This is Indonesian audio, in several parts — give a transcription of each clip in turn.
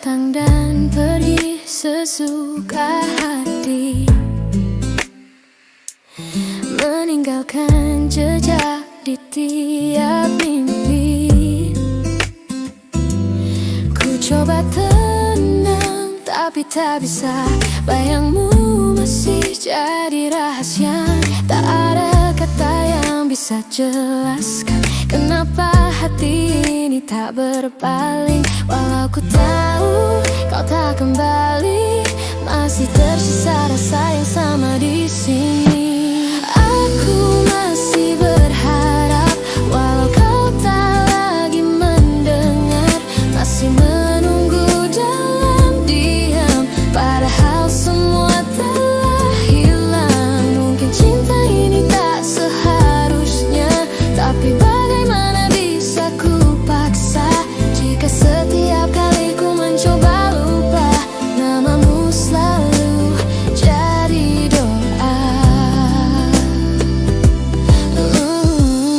datang dan pergi sesuka hati, meninggalkan jejak di tiap mimpi. Ku coba tenang tapi tak bisa, bayangmu masih jadi rahasia. Tak ada kata yang bisa jelaskan kenapa hati ini tak berpaling. Walau ku tahu kau tak kembali, masih tersisa rasa yang sama di sini. Aku masih berharap, walau kau tak lagi mendengar, masih menunggu dalam diam. Padahal semua telah hilang. Mungkin cinta ini tak seharusnya, tapi bagaimana bisa ku paksa jika setiap kali ku mencoba lupa, namamu selalu jadi doa.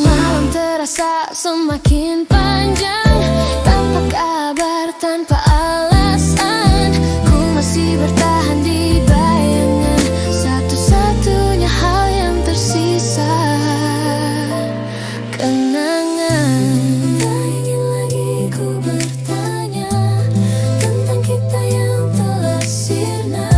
Malam terasa semakin panjang, tanpa kabar, tanpa alasan. Ku masih bertahan di bayangan, satu-satunya hal yang tersisa kenangan. Tak ingin lagi ku bertanya tentang kita yang telah sirna,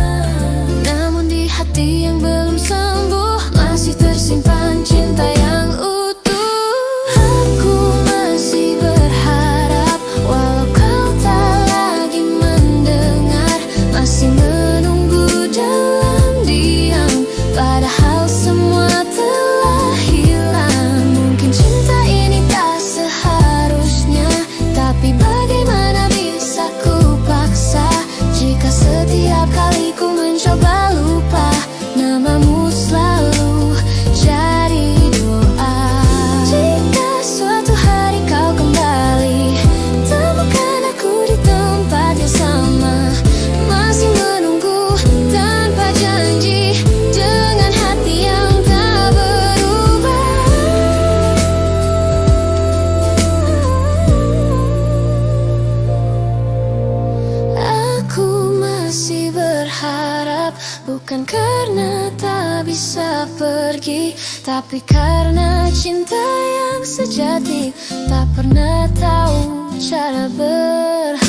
namun di hati yang belum sembuh masih tersimpan cinta yang utuh. Aku masih berharap, walau kau tak lagi mendengar, masih menunggu dalam diam. Padahal semua telah hilang. Mungkin cinta ini tak seharusnya, tapi bagaimana bisa ku paksa jika setiap kali ku mencoba lupa, namamu selalu jadi doa. Jika suatu hari kau kembali, temukan aku di tempat yang sama, masih menunggu tanpa janji, dengan hati yang tak berubah. Aku masih berharap, bukan karena tak bisa pergi, tapi karena cinta yang sejati tak pernah tahu cara berhenti.